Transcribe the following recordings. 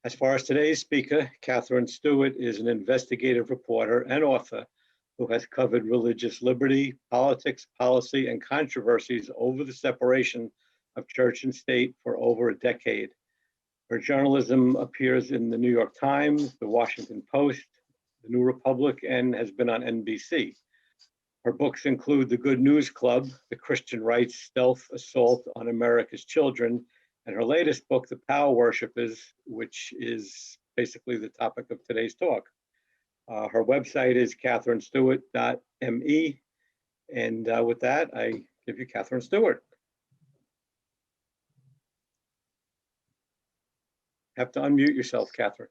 As far as today's speaker, Katherine Stewart is an investigative reporter and author who has covered religious liberty, politics, policy, and controversies over the separation of church and state for over a decade. Her journalism appears in the New York Times, the Washington Post, the New Republic, and has been on NBC. Her books include The Good News Club, The Christian Right's Stealth Assault on America's Children, and her latest book, The Power Worshippers, which is basically the topic of today's talk. Her website is katherinestewart.me. And with that, I give you Katherine Stewart. You have to unmute yourself, Katherine.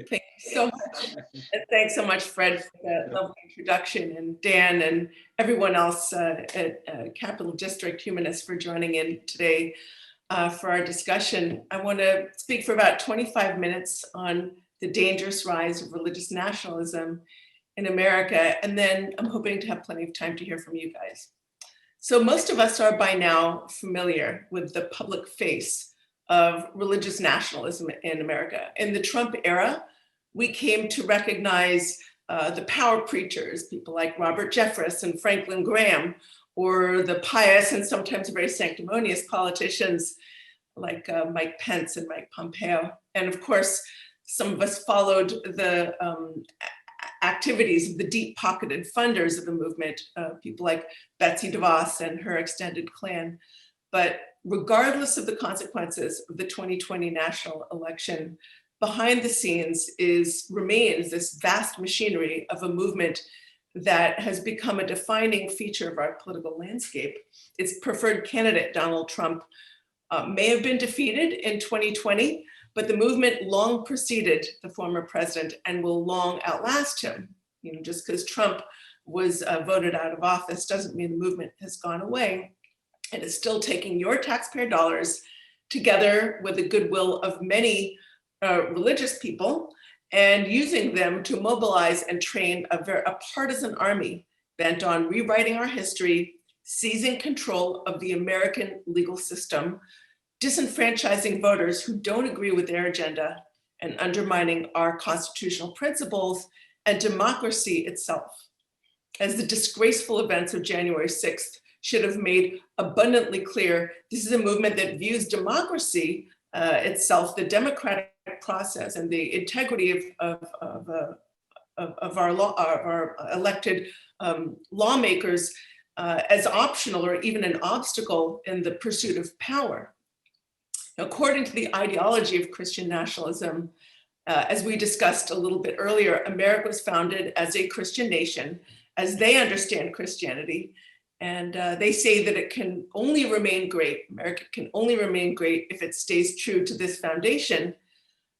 Thank you so much. And thanks so much, Fred, for that lovely introduction, and Dan and everyone else at Capital District Humanists for joining in today for our discussion. I want to speak for about 25 minutes on the dangerous rise of religious nationalism in America, and then I'm hoping to have plenty of time to hear from you guys. So most of us are by now familiar with the public face of religious nationalism in America. In the Trump era, we came to recognize the power preachers, people like Robert Jeffress and Franklin Graham, or the pious and sometimes very sanctimonious politicians like Mike Pence and Mike Pompeo. And of course, some of us followed the activities of the deep-pocketed funders of the movement, people like Betsy DeVos and her extended clan. But regardless of the consequences of the 2020 national election, behind the scenes remains this vast machinery of a movement that has become a defining feature of our political landscape. Its preferred candidate, Donald Trump, may have been defeated in 2020, but the movement long preceded the former president and will long outlast him. You know, just because Trump was voted out of office doesn't mean the movement has gone away. It is still taking your taxpayer dollars together with the goodwill of many religious people and using them to mobilize and train a partisan army bent on rewriting our history, seizing control of the American legal system, disenfranchising voters who don't agree with their agenda, and undermining our constitutional principles and democracy itself. As the disgraceful events of January 6th should have made abundantly clear, this is a movement that views democracy itself, the democratic process and the integrity of our elected lawmakers as optional or even an obstacle in the pursuit of power. According to the ideology of Christian nationalism, as we discussed a little bit earlier, America was founded as a Christian nation, as they understand Christianity. And they say that it can only remain great, America can only remain great if it stays true to this foundation.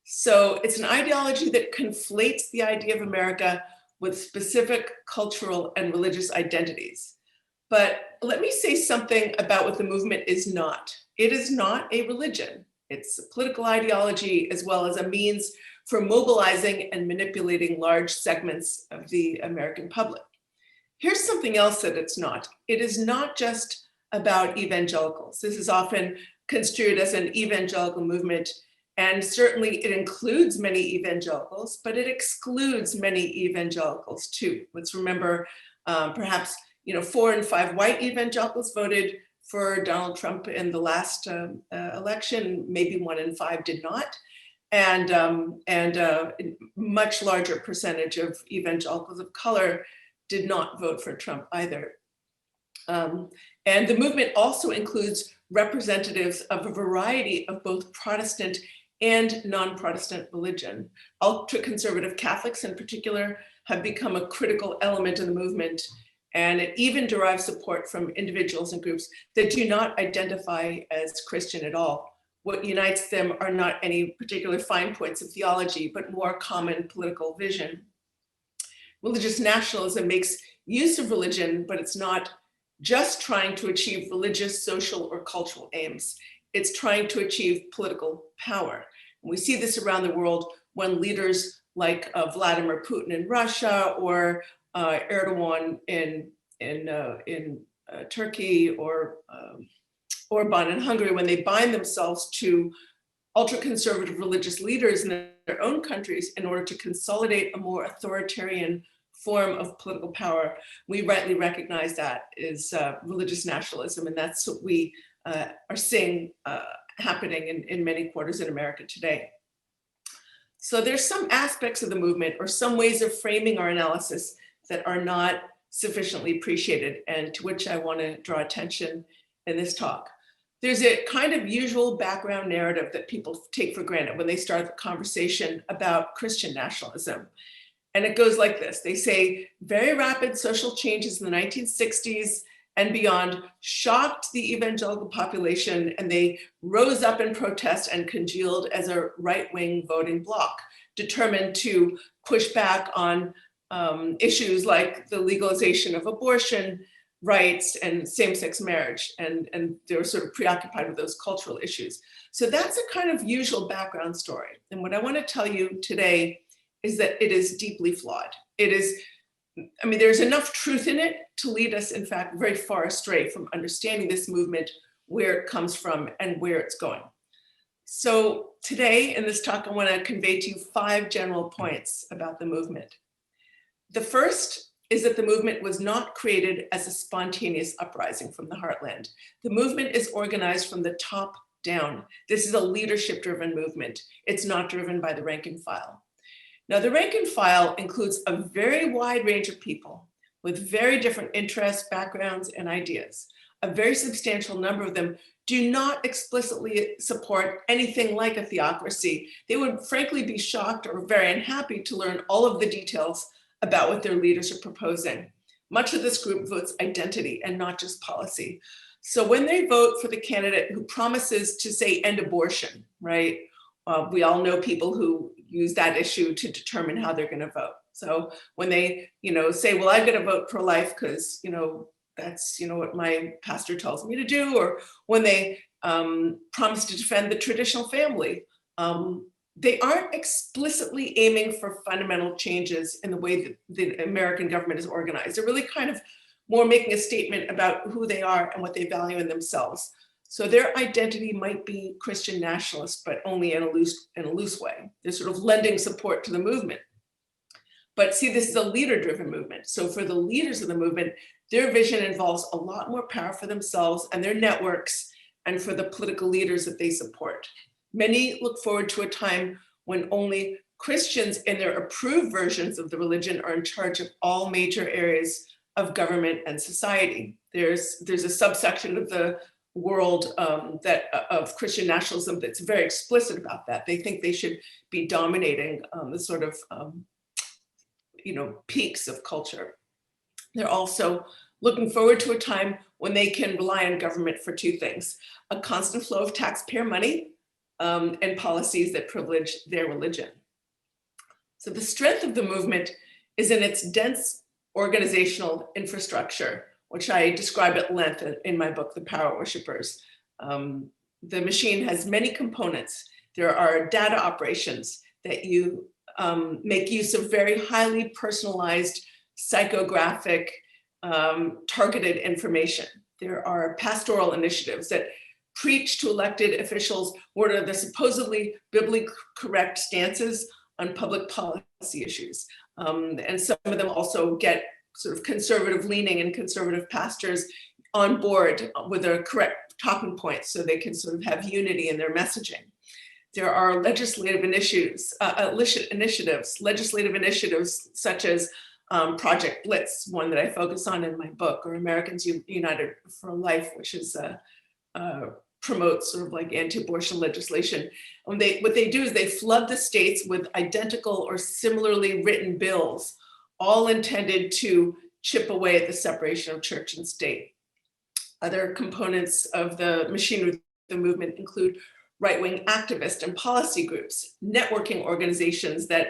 So it's an ideology that conflates the idea of America with specific cultural and religious identities. But let me say something about what the movement is not. It is not a religion. It's a political ideology as well as a means for mobilizing and manipulating large segments of the American public. Here's something else that it's not. It is not just about evangelicals. This is often construed as an evangelical movement, and certainly it includes many evangelicals, but it excludes many evangelicals too. Let's remember, perhaps 4 in 5 white evangelicals voted for Donald Trump in the last election. Maybe 1 in 5 did not, and a much larger percentage of evangelicals of color did not vote for Trump either. And the movement also includes representatives of a variety of both Protestant and non-Protestant religion. Ultra-conservative Catholics in particular have become a critical element in the movement, and it even derives support from individuals and groups that do not identify as Christian at all. What unites them are not any particular fine points of theology, but more common political vision. Religious nationalism makes use of religion, but it's not just trying to achieve religious, social, or cultural aims. It's trying to achieve political power. And we see this around the world when leaders like Vladimir Putin in Russia or Erdogan in Turkey or Orban in Hungary, when they bind themselves to ultra-conservative religious leaders in their own countries in order to consolidate a more authoritarian form of political power, we rightly recognize that is religious nationalism, and that's what we are seeing happening in many quarters in America today. So there's some aspects of the movement or some ways of framing our analysis that are not sufficiently appreciated, and to which I want to draw attention in this talk. There's a kind of usual background narrative that people take for granted when they start the conversation about Christian nationalism. And it goes like this. They say very rapid social changes in the 1960s and beyond shocked the evangelical population, and they rose up in protest and congealed as a right-wing voting bloc, determined to push back on issues like the legalization of abortion rights and same-sex marriage, and they were sort of preoccupied with those cultural issues. So that's a kind of usual background story. And what I want to tell you today is that it is deeply flawed. It is, I mean, there's enough truth in it to lead us, in fact, very far astray from understanding this movement, where it comes from and where it's going. So today in this talk, I want to convey to you 5 general points about the movement. The first is that the movement was not created as a spontaneous uprising from the heartland. The movement is organized from the top down. This is a leadership-driven movement. It's not driven by the rank and file. Now, the rank and file includes a very wide range of people with very different interests, backgrounds, and ideas. A very substantial number of them do not explicitly support anything like a theocracy. They would frankly be shocked or very unhappy to learn all of the details about what their leaders are proposing. Much of this group votes identity and not just policy. So when they vote for the candidate who promises to say end abortion, right? We all know people who use that issue to determine how they're going to vote. So when they, say, well, I'm going to vote pro-life because, that's, what my pastor tells me to do, or when they promise to defend the traditional family, they aren't explicitly aiming for fundamental changes in the way that the American government is organized. They're really kind of more making a statement about who they are and what they value in themselves. So their identity might be Christian nationalist, but only in a loose way. They're sort of lending support to the movement. But see, this is a leader-driven movement. So for the leaders of the movement, their vision involves a lot more power for themselves and their networks, and for the political leaders that they support. Many look forward to a time when only Christians and their approved versions of the religion are in charge of all major areas of government and society. There's a subsection of the world of Christian nationalism that's very explicit about that. They think they should be dominating the sort of peaks of culture. They're also looking forward to a time when they can rely on government for 2 things: a constant flow of taxpayer money and policies that privilege their religion. So the strength of the movement is in its dense organizational infrastructure, which I describe at length in my book, The Power Worshippers. The machine has many components. There are data operations that you make use of very highly personalized, psychographic, targeted information. There are pastoral initiatives that preach to elected officials what are the supposedly biblically correct stances on public policy issues. And some of them also get sort of conservative leaning and conservative pastors on board with their correct talking points so they can sort of have unity in their messaging. There are legislative initiatives such as Project Blitz, one that I focus on in my book, or Americans United for Life, which is promotes sort of like anti-abortion legislation. What they do is they flood the states with identical or similarly written bills, all intended to chip away at the separation of church and state. Other components of the machinery of the movement include right-wing activist and policy groups, networking organizations that,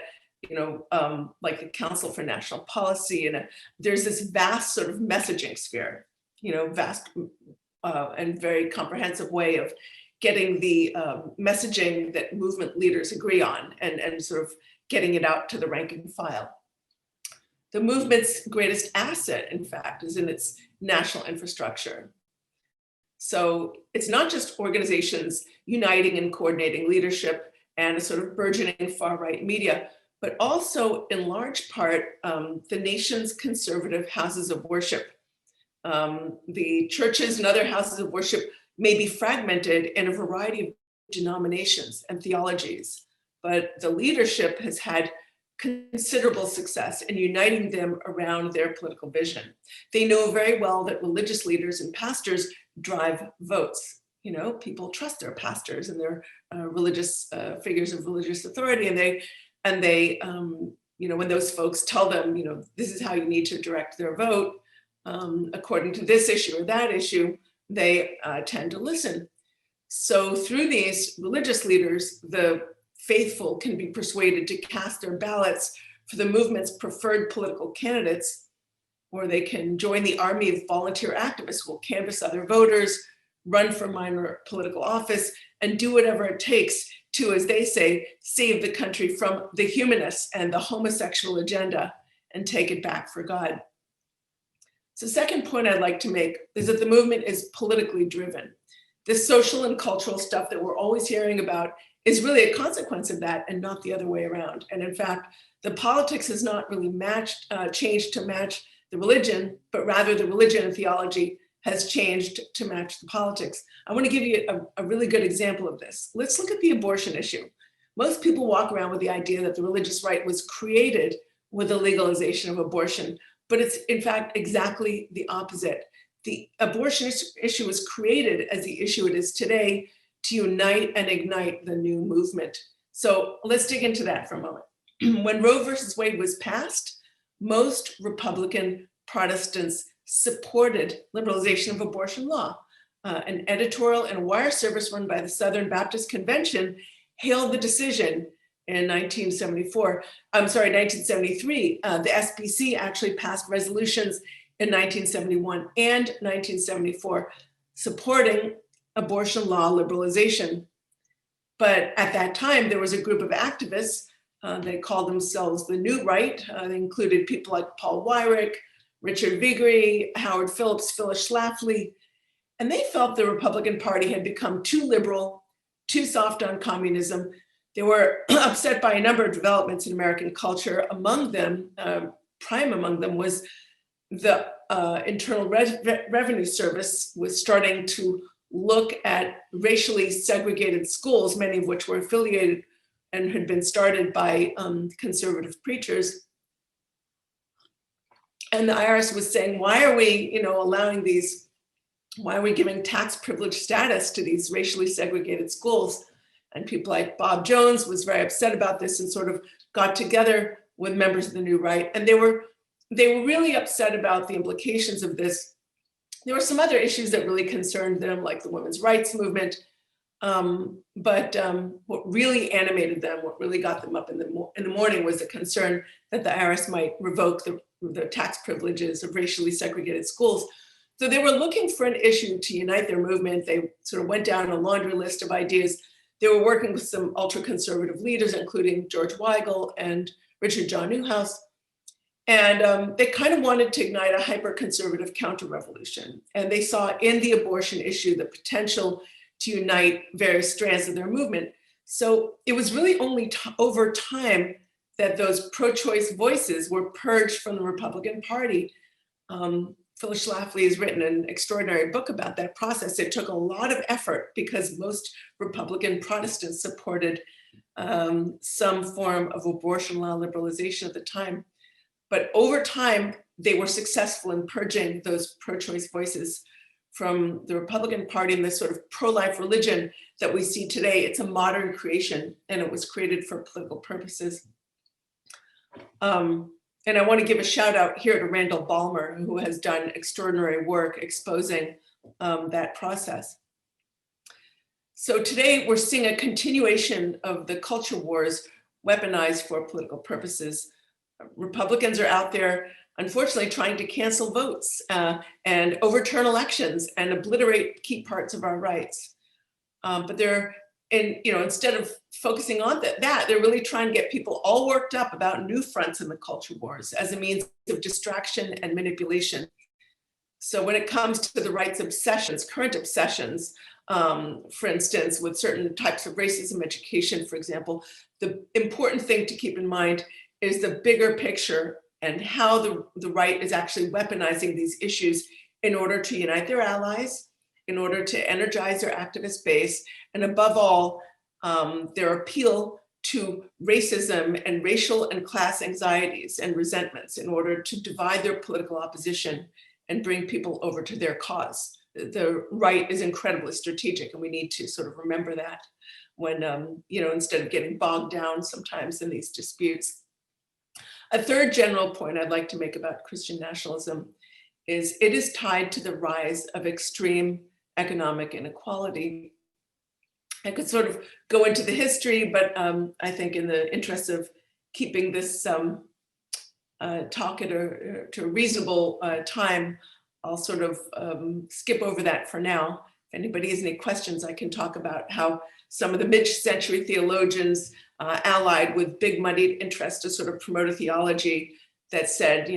like the Council for National Policy, and there's this vast sort of messaging sphere, vast and very comprehensive way of getting the messaging that movement leaders agree on and sort of getting it out to the rank and file. The movement's greatest asset, in fact, is in its national infrastructure. So it's not just organizations uniting and coordinating leadership and a sort of burgeoning far-right media, but also in large part, the nation's conservative houses of worship. The churches and other houses of worship may be fragmented in a variety of denominations and theologies, but the leadership has had considerable success in uniting them around their political vision. They know very well that religious leaders and pastors drive votes. You know, people trust their pastors and their religious figures of religious authority, and they you know, when those folks tell them, you know, this is how you need to direct their vote according to this issue or that issue, they tend to listen. So through these religious leaders, the faithful can be persuaded to cast their ballots for the movement's preferred political candidates, or they can join the army of volunteer activists who will canvass other voters, run for minor political office, and do whatever it takes to, as they say, save the country from the humanists and the homosexual agenda and take it back for God. So the second point I'd like to make is that the movement is politically driven. This social and cultural stuff that we're always hearing about is really a consequence of that and not the other way around. And in fact, the politics has not really changed to match the religion, but rather the religion and theology has changed to match the politics. I want to give you a really good example of this. Let's look at the abortion issue. Most people walk around with the idea that the religious right was created with the legalization of abortion, but it's in fact exactly the opposite. The abortion issue was created as the issue it is today to unite and ignite the new movement. So let's dig into that for a moment. When Roe versus Wade was passed, most Republican Protestants supported liberalization of abortion law. An editorial and wire service run by the Southern Baptist Convention hailed the decision in 1973. The SBC actually passed resolutions in 1971 and 1974 supporting abortion law liberalization. But at that time, there was a group of activists, they called themselves the New Right. They included people like Paul Weyrich, Richard Viguerie, Howard Phillips, Phyllis Schlafly, and they felt the Republican Party had become too liberal, too soft on communism. They were upset by a number of developments in American culture. Among them, prime among them was the Internal Revenue Service was starting to look at racially segregated schools, many of which were affiliated and had been started by conservative preachers. And the IRS was saying, why are we, allowing these, why are we giving tax privilege status to these racially segregated schools? And people like Bob Jones was very upset about this and sort of got together with members of the New Right. And they were really upset about the implications of this. There were some other issues that really concerned them, like the women's rights movement. But what really animated them, what really got them up in the morning was the concern that the IRS might revoke the tax privileges of racially segregated schools. So they were looking for an issue to unite their movement. They sort of went down a laundry list of ideas. They were working with some ultra-conservative leaders, including George Weigel and Richard John Newhouse. And they kind of wanted to ignite a hyper-conservative counter-revolution. And they saw in the abortion issue the potential to unite various strands of their movement. So it was really only over time that those pro-choice voices were purged from the Republican Party. Phyllis Schlafly has written an extraordinary book about that process. It took a lot of effort because most Republican Protestants supported some form of abortion law liberalization at the time. But over time, they were successful in purging those pro-choice voices from the Republican Party and this sort of pro-life religion that we see today. It's a modern creation, and it was created for political purposes. And I want to give a shout out here to Randall Balmer, who has done extraordinary work exposing that process. So today we're seeing a continuation of the culture wars weaponized for political purposes. Republicans are out there, unfortunately, trying to cancel votes and overturn elections and obliterate key parts of our rights. But they're, instead of focusing on that, they're really trying to get people all worked up about new fronts in the culture wars as a means of distraction and manipulation. So when it comes to the right's obsessions, current obsessions, for instance, with certain types of racism education, for example, the important thing to keep in mind is the bigger picture and how the right is actually weaponizing these issues in order to unite their allies, in order to energize their activist base, and above all, their appeal to racism and racial and class anxieties and resentments in order to divide their political opposition and bring people over to their cause. The right is incredibly strategic, and we need to sort of remember that when, instead of getting bogged down sometimes in these disputes. A third general point I'd like to make about Christian nationalism is it is tied to the rise of extreme economic inequality. I could sort of go into the history, but I think in the interest of keeping this talk to a reasonable time, I'll sort of skip over that for now. If anybody has any questions, I can talk about how some of the mid-century theologians allied with big moneyed interests to sort of promote a theology that said,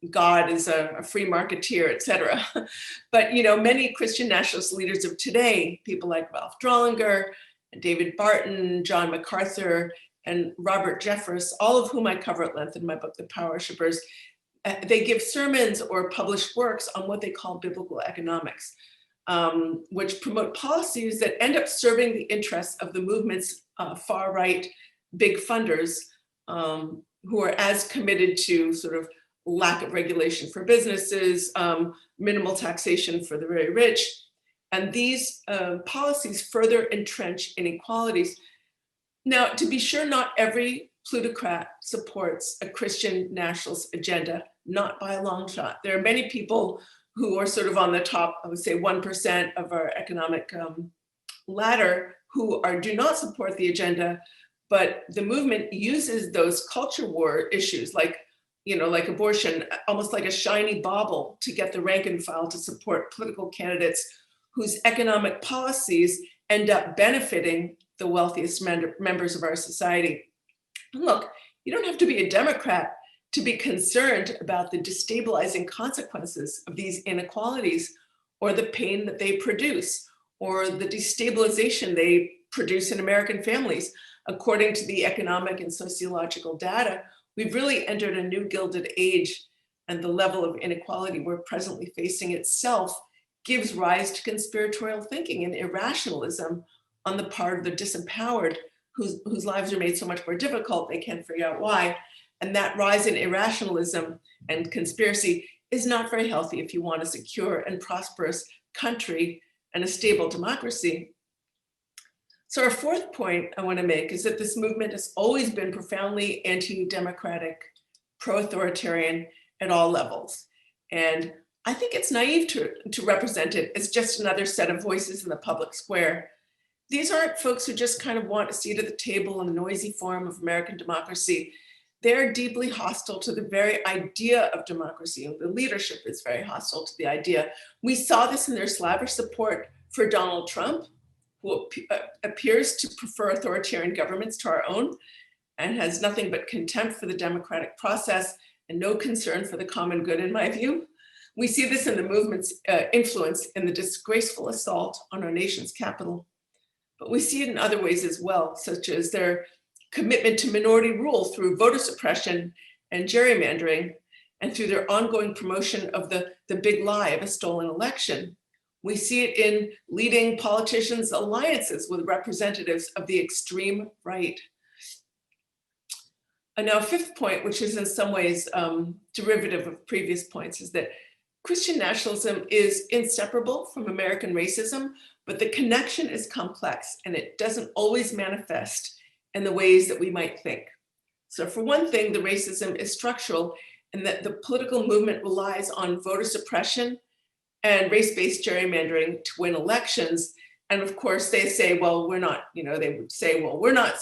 God is a free marketeer, et cetera. But, many Christian nationalist leaders of today, people like Ralph Drollinger, David Barton, John MacArthur, and Robert Jeffress, all of whom I cover at length in my book, The Power Worshippers, they give sermons or publish works on what they call biblical economics, which promote policies that end up serving the interests of the movement's far-right big funders, who are as committed to sort of lack of regulation for businesses, minimal taxation for the very rich. And these policies further entrench inequalities. Now, to be sure, not every plutocrat supports a Christian nationalist agenda, not by a long shot. There are many people who are sort of on the top, I would say 1% of our economic ladder who do not support the agenda, but the movement uses those culture war issues like abortion, almost like a shiny bauble to get the rank and file to support political candidates whose economic policies end up benefiting the wealthiest members of our society. Look, you don't have to be a Democrat to be concerned about the destabilizing consequences of these inequalities or the pain that they produce or the destabilization they produce in American families. According to the economic and sociological data, we've really entered a new Gilded Age, and the level of inequality we're presently facing itself gives rise to conspiratorial thinking and irrationalism on the part of the disempowered, whose lives are made so much more difficult they can't figure out why. And that rise in irrationalism and conspiracy is not very healthy if you want a secure and prosperous country and a stable democracy. So our fourth point I want to make is that this movement has always been profoundly anti-democratic, pro-authoritarian at all levels. And I think it's naive to represent it as just another set of voices in the public square. These aren't folks who just kind of want a seat at the table in a noisy form of American democracy. They're deeply hostile to the very idea of democracy. The leadership is very hostile to the idea. We saw this in their slavish support for Donald Trump, who appears to prefer authoritarian governments to our own and has nothing but contempt for the democratic process and no concern for the common good, in my view. We see this in the movement's influence in the disgraceful assault on our nation's capital. But we see it in other ways as well, such as their commitment to minority rule through voter suppression and gerrymandering, and through their ongoing promotion of the big lie of a stolen election. We see it in leading politicians' alliances with representatives of the extreme right. And now, fifth point, which is in some ways derivative of previous points, is that Christian nationalism is inseparable from American racism, but the connection is complex and it doesn't always manifest in the ways that we might think. So for one thing, the racism is structural in that the political movement relies on voter suppression and race-based gerrymandering to win elections. And of course they say, well, we're not, they would say, well, we're not,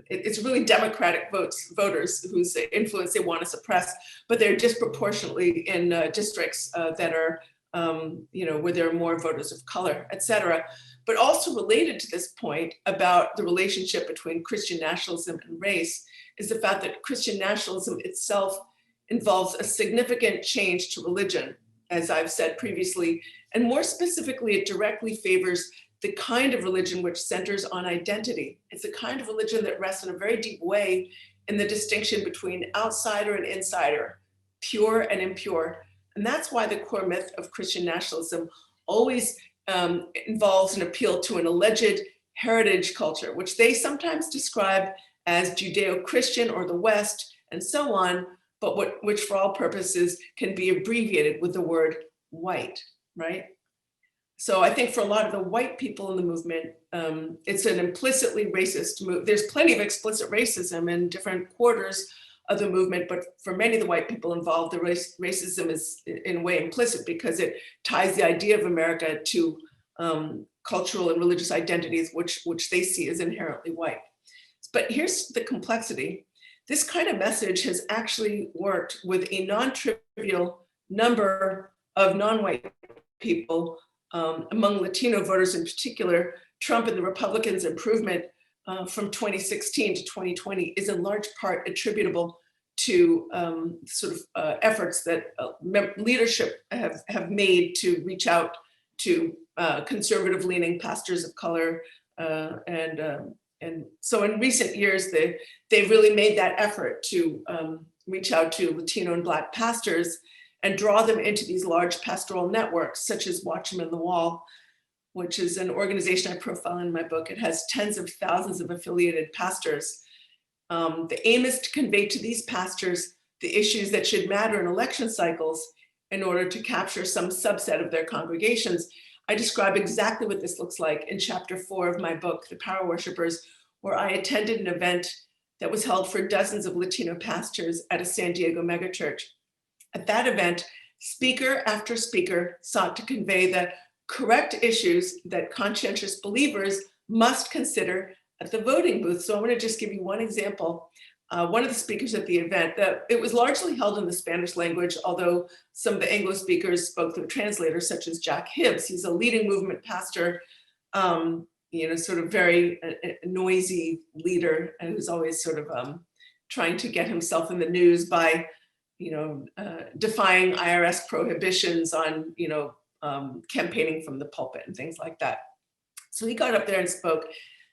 it's really Democratic voters whose influence they want to suppress, but they're disproportionately in districts that are, where there are more voters of color, et cetera. But also related to this point about the relationship between Christian nationalism and race is the fact that Christian nationalism itself involves a significant change to religion, as I've said previously, and more specifically, it directly favors the kind of religion which centers on identity. It's a kind of religion that rests in a very deep way in the distinction between outsider and insider, pure and impure. And that's why the core myth of Christian nationalism always involves an appeal to an alleged heritage culture, which they sometimes describe as Judeo-Christian or the West and so on, but which for all purposes can be abbreviated with the word white, right? So I think for a lot of the white people in the movement, it's an implicitly racist move. There's plenty of explicit racism in different quarters of the movement, but for many of the white people involved, the racism is in a way implicit because it ties the idea of America to cultural and religious identities, which they see as inherently white. But here's the complexity. This kind of message has actually worked with a non-trivial number of non-white people. Among Latino voters in particular, Trump and the Republicans' improvement from 2016 to 2020 is in large part attributable to efforts that leadership have made to reach out to conservative-leaning pastors of color. And so in recent years, they've really made that effort to reach out to Latino and Black pastors and draw them into these large pastoral networks, such as Watchmen on the Wall, which is an organization I profile in my book. It has tens of thousands of affiliated pastors. The aim is to convey to these pastors the issues that should matter in election cycles in order to capture some subset of their congregations. I describe exactly what this looks like in chapter 4 of my book, The Power Worshippers, where I attended an event that was held for dozens of Latino pastors at a San Diego megachurch. At that event, speaker after speaker sought to convey the correct issues that conscientious believers must consider at the voting booth. So I'm going to just give you one example. One of the speakers at the event, it was largely held in the Spanish language, although some of the Anglo speakers spoke through translators, such as Jack Hibbs. He's a leading movement pastor, sort of very noisy leader, and who's always sort of trying to get himself in the news by defying IRS prohibitions on, campaigning from the pulpit and things like that. So he got up there and spoke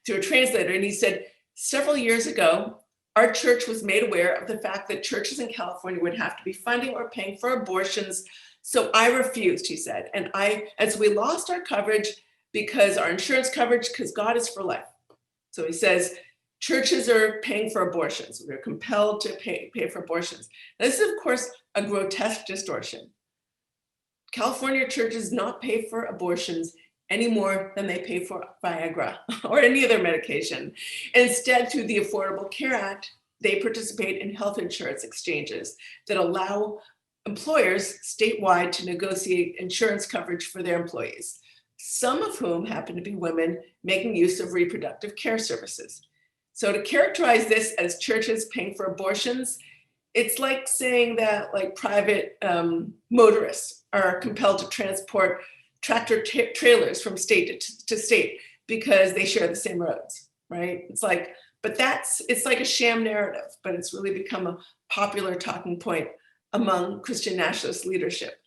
through a translator, and he said, several years ago, our church was made aware of the fact that churches in California would have to be funding or paying for abortions. So I refused, he said. And as we lost our coverage because our insurance coverage, because God is for life. So he says, churches are paying for abortions. They're compelled to pay for abortions. Now, this is, of course, a grotesque distortion. California churches not pay for abortions any more than they pay for Viagra or any other medication. Instead, through the Affordable Care Act, they participate in health insurance exchanges that allow employers statewide to negotiate insurance coverage for their employees, some of whom happen to be women making use of reproductive care services. So to characterize this as churches paying for abortions, it's like saying that private motorists are compelled to transport tractor trailers from state to state because they share the same roads, right? It's like a sham narrative, but it's really become a popular talking point among Christian nationalist leadership.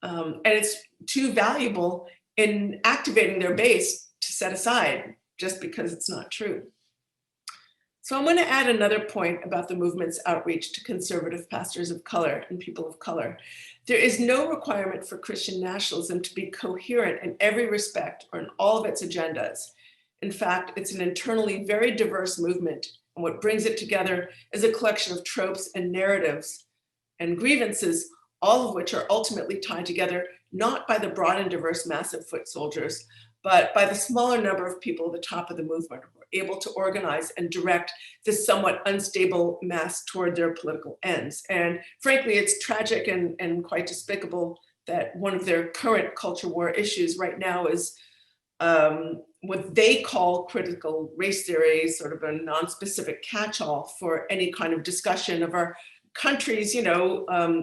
And it's too valuable in activating their base to set aside just because it's not true. So I'm going to add another point about the movement's outreach to conservative pastors of color and people of color. There is no requirement for Christian nationalism to be coherent in every respect or in all of its agendas. In fact, it's an internally very diverse movement, and what brings it together is a collection of tropes and narratives and grievances, all of which are ultimately tied together not by the broad and diverse mass of foot soldiers, but by the smaller number of people at the top of the movement who are able to organize and direct this somewhat unstable mass toward their political ends. And frankly, it's tragic and quite despicable that one of their current culture war issues right now is what they call critical race theory, sort of a non-specific catch-all for any kind of discussion of our country's,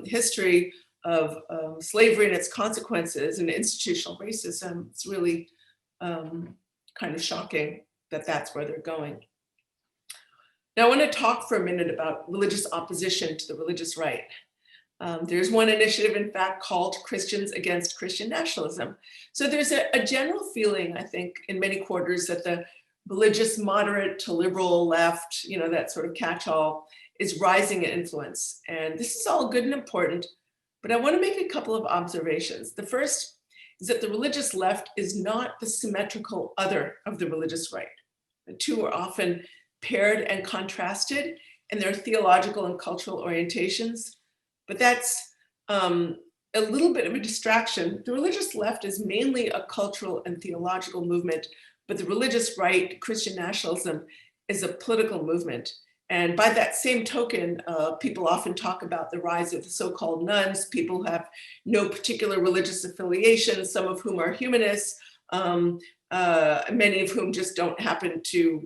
history of slavery and its consequences and institutional racism. It's really kind of shocking that that's where they're going. Now, I want to talk for a minute about religious opposition to the religious right. There's one initiative, in fact, called Christians Against Christian Nationalism. So there's a general feeling, I think, in many quarters that the religious moderate to liberal left, that sort of catch-all, is rising in influence. And this is all good and important, but I want to make a couple of observations. The first is that the religious left is not the symmetrical other of the religious right. The two are often paired and contrasted in their theological and cultural orientations, but that's a little bit of a distraction. The religious left is mainly a cultural and theological movement, but the religious right, Christian nationalism, is a political movement. And by that same token, people often talk about the rise of the so-called nuns, people who have no particular religious affiliation, some of whom are humanists, many of whom just don't happen to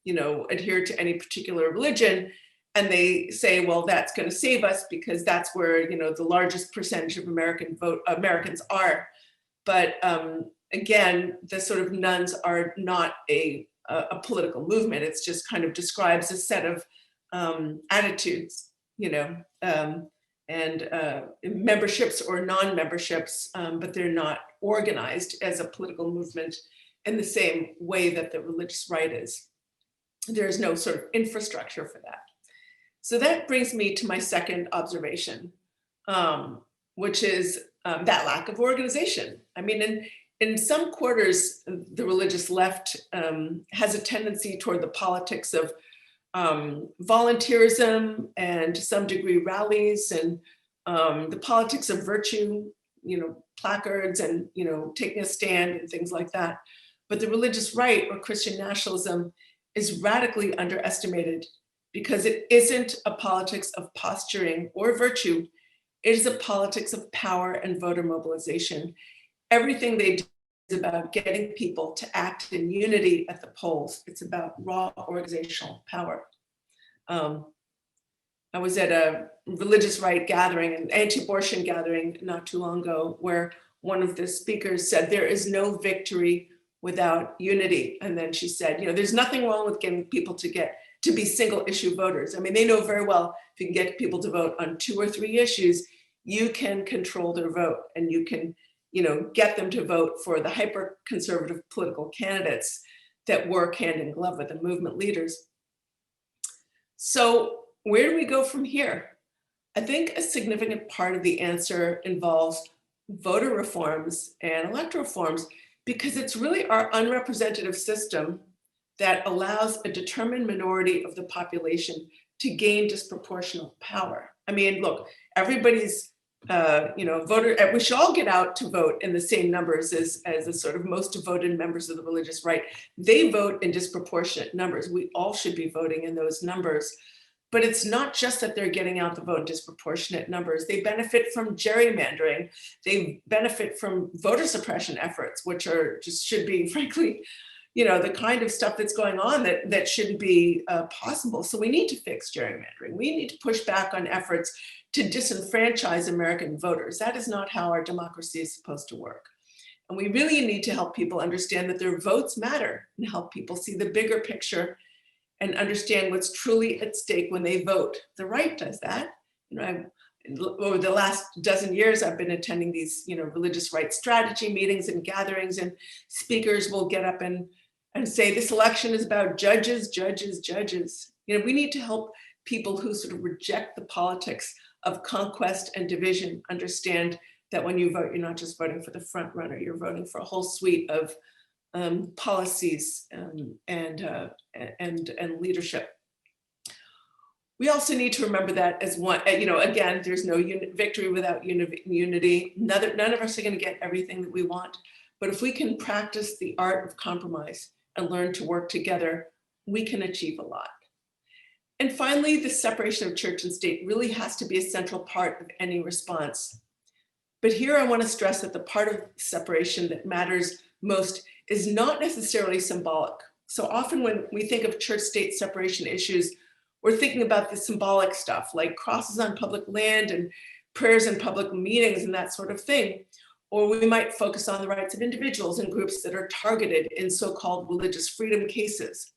adhere to any particular religion. And they say, well, that's going to save us because that's where the largest percentage of Americans are. But again, the sort of nuns are not a political movement. It's just kind of describes a set of attitudes, and memberships or non-memberships, but they're not organized as a political movement in the same way that the religious right is. There's no sort of infrastructure for that. So that brings me to my second observation, which is that lack of organization. I mean, in some quarters, the religious left has a tendency toward the politics of volunteerism and to some degree rallies and the politics of virtue, placards and, taking a stand and things like that. But the religious right or Christian nationalism is radically underestimated because it isn't a politics of posturing or virtue. It is a politics of power and voter mobilization. Everything they do is about getting people to act in unity at the polls. It's about raw organizational power. I was at a religious right gathering, an anti-abortion gathering not too long ago, where one of the speakers said, there is no victory without unity. And then she said, there's nothing wrong with getting people to be single issue voters. I mean, they know very well if you can get people to vote on 2 or 3 issues, you can control their vote and you can get them to vote for the hyper-conservative political candidates that work hand in glove with the movement leaders. So where do we go from here? I think a significant part of the answer involves voter reforms and electoral reforms, because it's really our unrepresentative system that allows a determined minority of the population to gain disproportionate power. I mean, look, everybody's voter, we should all get out to vote in the same numbers as the sort of most devoted members of the religious right. They vote in disproportionate numbers. We all should be voting in those numbers. But it's not just that they're getting out the vote in disproportionate numbers. They benefit from gerrymandering. They benefit from voter suppression efforts, which should be, frankly, the kind of stuff that's going on that shouldn't be possible. So we need to fix gerrymandering. We need to push back on efforts to disenfranchise American voters. That is not how our democracy is supposed to work. And we really need to help people understand that their votes matter and help people see the bigger picture and understand what's truly at stake when they vote. The right does that. Over the last dozen years, I've been attending these, religious rights strategy meetings and gatherings, and speakers will get up and say, this election is about judges, judges, judges. We need to help people who sort of reject the politics of conquest and division understand that when you vote, you're not just voting for the front runner, you're voting for a whole suite of policies and leadership. We also need to remember that as one, again, there's no victory without unity. None of us are going to get everything that we want, but if we can practice the art of compromise and learn to work together, we can achieve a lot. And finally, the separation of church and state really has to be a central part of any response. But here I want to stress that the part of separation that matters most is not necessarily symbolic. So often when we think of church-state separation issues, we're thinking about the symbolic stuff like crosses on public land and prayers in public meetings and that sort of thing. Or we might focus on the rights of individuals and groups that are targeted in so-called religious freedom cases.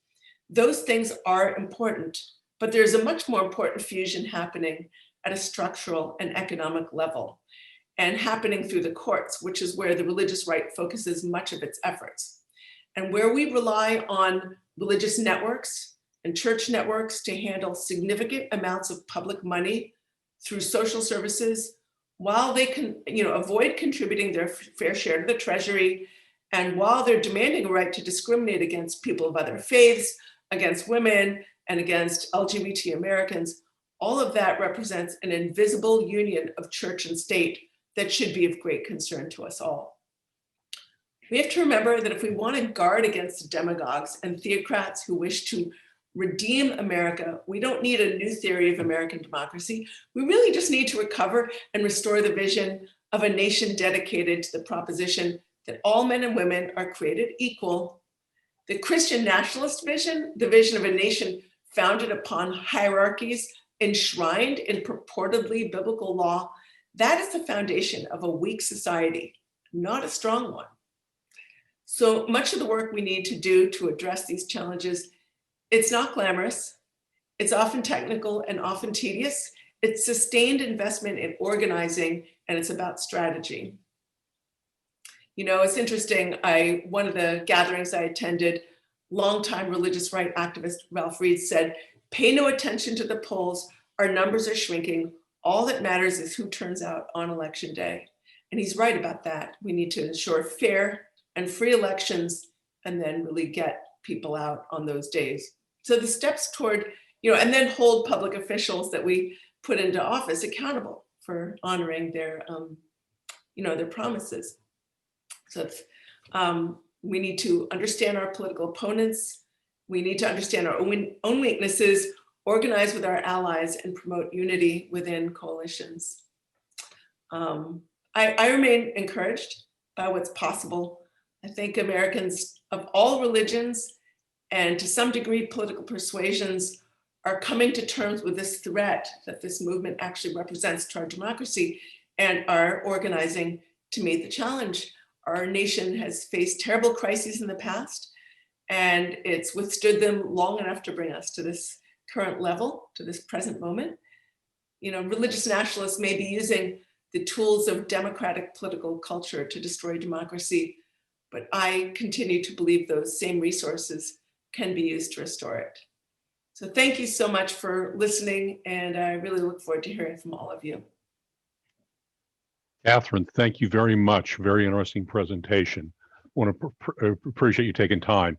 Those things are important, but there's a much more important fusion happening at a structural and economic level, and happening through the courts, which is where the religious right focuses much of its efforts. And where we rely on religious networks and church networks to handle significant amounts of public money through social services, while they can, avoid contributing their fair share to the treasury, and while they're demanding a right to discriminate against people of other faiths, against women, and against LGBT Americans, all of that represents an invisible union of church and state that should be of great concern to us all. We have to remember that if we want to guard against demagogues and theocrats who wish to redeem America, we don't need a new theory of American democracy. We really just need to recover and restore the vision of a nation dedicated to the proposition that all men and women are created equal. The Christian nationalist vision, the vision of a nation founded upon hierarchies enshrined in purportedly biblical law, that is the foundation of a weak society, not a strong one. So much of the work we need to do to address these challenges, it's not glamorous, it's often technical and often tedious. It's sustained investment in organizing, and it's about strategy. It's interesting, one of the gatherings I attended, longtime religious right activist Ralph Reed said, "Pay no attention to the polls, our numbers are shrinking. All that matters is who turns out on election day." And he's right about that. We need to ensure fair and free elections and then really get people out on those days. So the steps toward, and then hold public officials that we put into office accountable for honoring their, their promises. So we need to understand our political opponents. We need to understand our own weaknesses, organize with our allies, and promote unity within coalitions. I remain encouraged by what's possible. I think Americans of all religions and to some degree political persuasions are coming to terms with this threat that this movement actually represents to our democracy and are organizing to meet the challenge. Our nation has faced terrible crises in the past, and it's withstood them long enough to bring us to this current level, to this present moment. Religious nationalists may be using the tools of democratic political culture to destroy democracy, but I continue to believe those same resources can be used to restore it. So thank you so much for listening, and I really look forward to hearing from all of you. Katherine, thank you very much. Very interesting presentation. I want to appreciate you taking time.